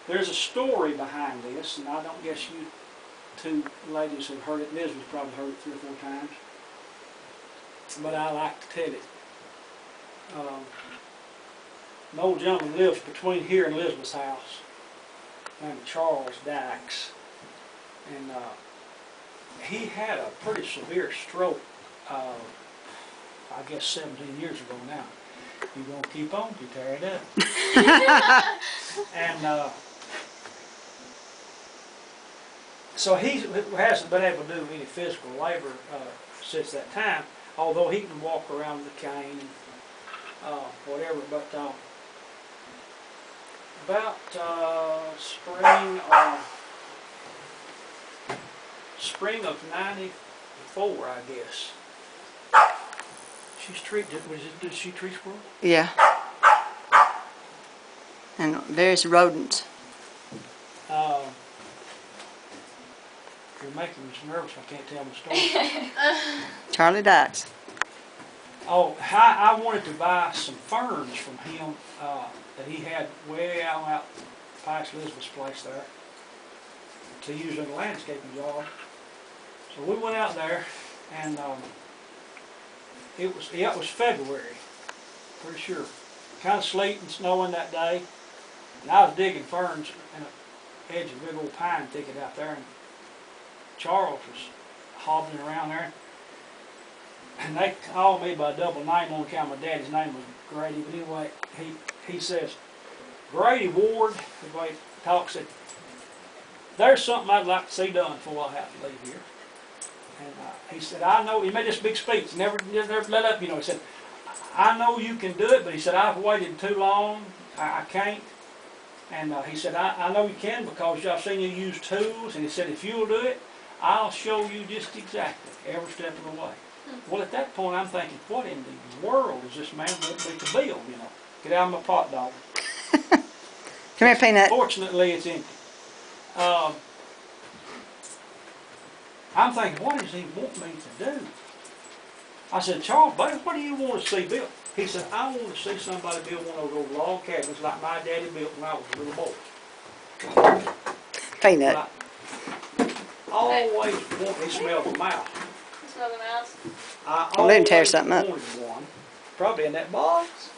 There's a story behind this, and I don't guess you two ladies have heard it. Liz has probably heard it 3 or 4 times, but I like to tell it. An old gentleman lives between here and Elizabeth's house, named Charles Dykes, and he had a pretty severe stroke, I guess 17 years ago now. You gonna keep on? You tear it up. And so he hasn't been able to do any physical labor since that time, although he can walk around with a cane and whatever. But about spring of '94, I guess. She's treated. Did she treat squirrels? Yeah. And various rodents. You're making me nervous. I can't tell the story. Charlie Dykes. Oh, I wanted to buy some ferns from him that he had way out past Elizabeth's place there to use in a landscaping job. So we went out there, and it was February, pretty sure. Kind of sleet and snowing that day, and I was digging ferns in the edge of a big old pine thicket out there, and Charles was hobbling around there, and they called me by a double name on account my daddy's name was Grady. But anyway, he says, Grady Ward, the way he talks, said, there's something I'd like to see done before I have to leave here. And he said, I know, he made this big speech, never let up, you know. He said, I know you can do it, but he said, I've waited too long, I can't. And he said, I know you can because I've seen you use tools. And he said, if you'll do it, I'll show you just exactly every step of the way. Well, at that point, I'm thinking, what in the world is this man going to build, you know? Get out of my pot, dog. Come here, Peanut. Fortunately, it's empty. I'm thinking, what does he want me to do? I said, Charles, baby, what do you want to see built? He said, I want to see somebody build one of those old log cabins like my daddy built when I was a little boy. Peanut. I always want, he smelled the mouse. You smell the mouse? I Let him tear something up. One, probably in that box.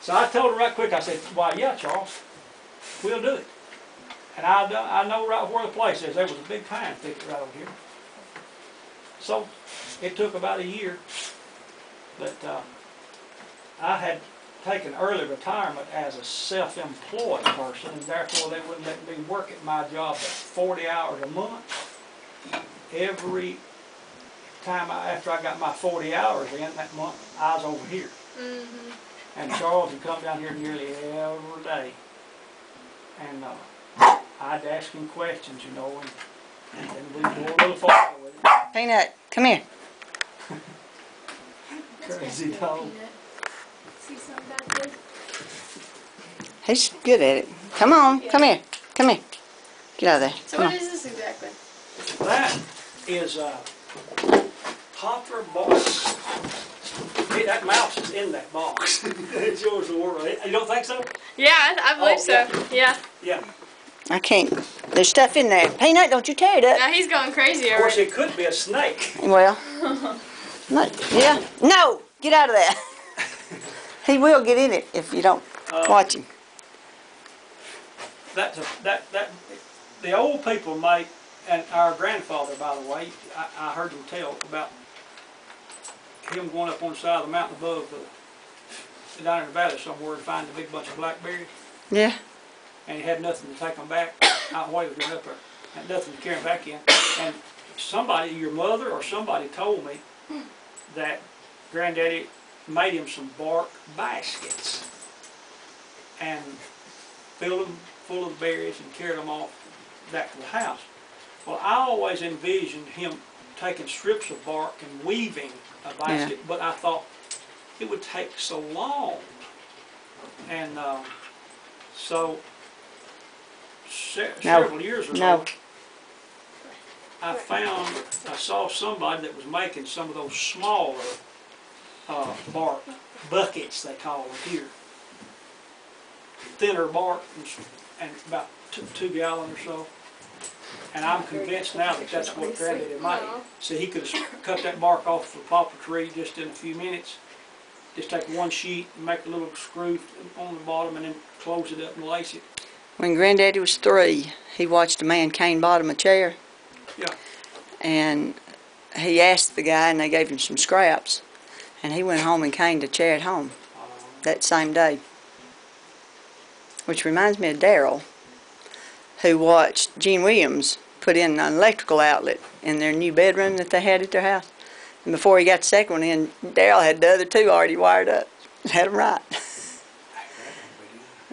So I told him right quick, I said, why, yeah, Charles, we'll do it. And I know right where the place is. There was a big pine thicket right over here. So it took about a year, but I had taken early retirement as a self-employed person, and therefore they wouldn't let me work at my job at 40 hours a month. Every time after I got my 40 hours in that month, I was over here. Mm-hmm. And Charles would come down here nearly every day. And I'd ask him questions, you know, and then we'd go a little farther with it. Peanut, come here. Crazy dog. See something back there? He's good at it. Come on, come here. Come here. Get out of there. So come what on. is this exactly? That is a hopper box. Hey, that mouse is in that box. It shows the world. You don't think so? Yeah, I believe so. Yeah. Yeah. I can't. There's stuff in there. Peanut, don't you tear it up. Now he's going crazy Of course, already. it could be a snake. Well, no, yeah. No, get out of there. He will get in it if you don't watch him. The old people make, and our grandfather, by the way, I heard him tell about him going up on the side of the mountain above, down in the valley somewhere, and finding a big bunch of blackberries. Yeah. And he had nothing to take them back out while he was going up there. Had nothing to carry them back in. And somebody, your mother or somebody told me that Granddaddy made him some bark baskets and filled them full of berries and carried them off back to the house. Well, I always envisioned him taking strips of bark and weaving a basket, but I thought it would take so long. And so several years ago, I saw somebody that was making some of those smaller bark buckets, they call them here. thinner bark and about 2 gallon or so. And I'm convinced now that that's what Granddaddy made. So he could have cut that bark off the poplar tree just in a few minutes. Just take one sheet and make a little screw on the bottom and then close it up and lace it. When Granddaddy was 3, he watched a man cane bottom a chair. Yeah. And he asked the guy, and they gave him some scraps. And he went home and caned a chair at home that same day. Which reminds me of Darryl, who watched Gene Williams put in an electrical outlet in their new bedroom that they had at their house. And before he got the second one in, Darryl had the other 2 already wired up. Had them right.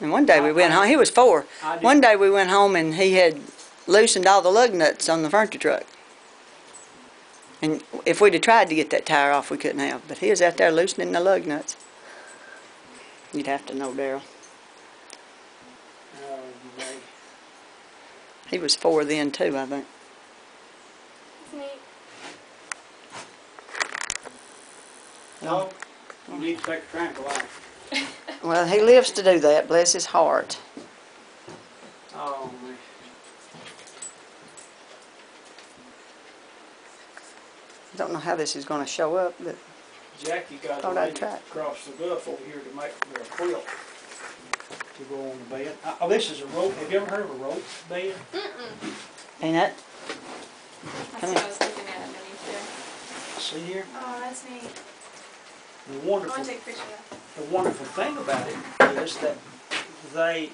And one day we went home, he was 4. One day we went home and he had loosened all the lug nuts on the furniture truck. And if we'd have tried to get that tire off, we couldn't have. But he was out there loosening the lug nuts. You'd have to know Darryl. He was 4 then too, I think. That's neat. No, you need to take a tranquilizer. Well, he lives to do that, bless his heart. Oh, man. I don't know how this is going to show up, but Jackie got Thought a I'd lady try. across the bluff over here to make their quilt to go on the bed. Oh, this is a rope. Have you ever heard of a rope bed? ain't that? That's what I was looking at underneath See here? there. Oh, that's neat. The I wonderful, want to take a picture of that. the wonderful thing about it is that they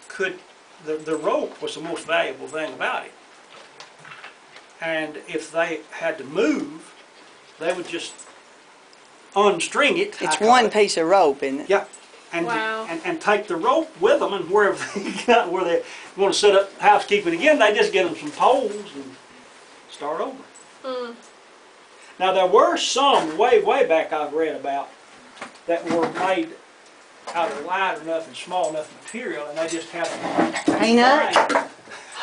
could, the rope was the most valuable thing about it. And if they had to move, they would just unstring it. It's one piece of rope, isn't it? Yeah. And, Wow. and take the rope with them, and wherever they got, where they want to set up housekeeping again, they just get them some poles and start over. Mm. Now there were some way back I've read about that were made out of light enough and small enough material, and they just had a Peanut?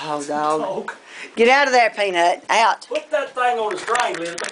Oh, dog. Get out of there, Peanut. Out. Put that thing on a string, Linda.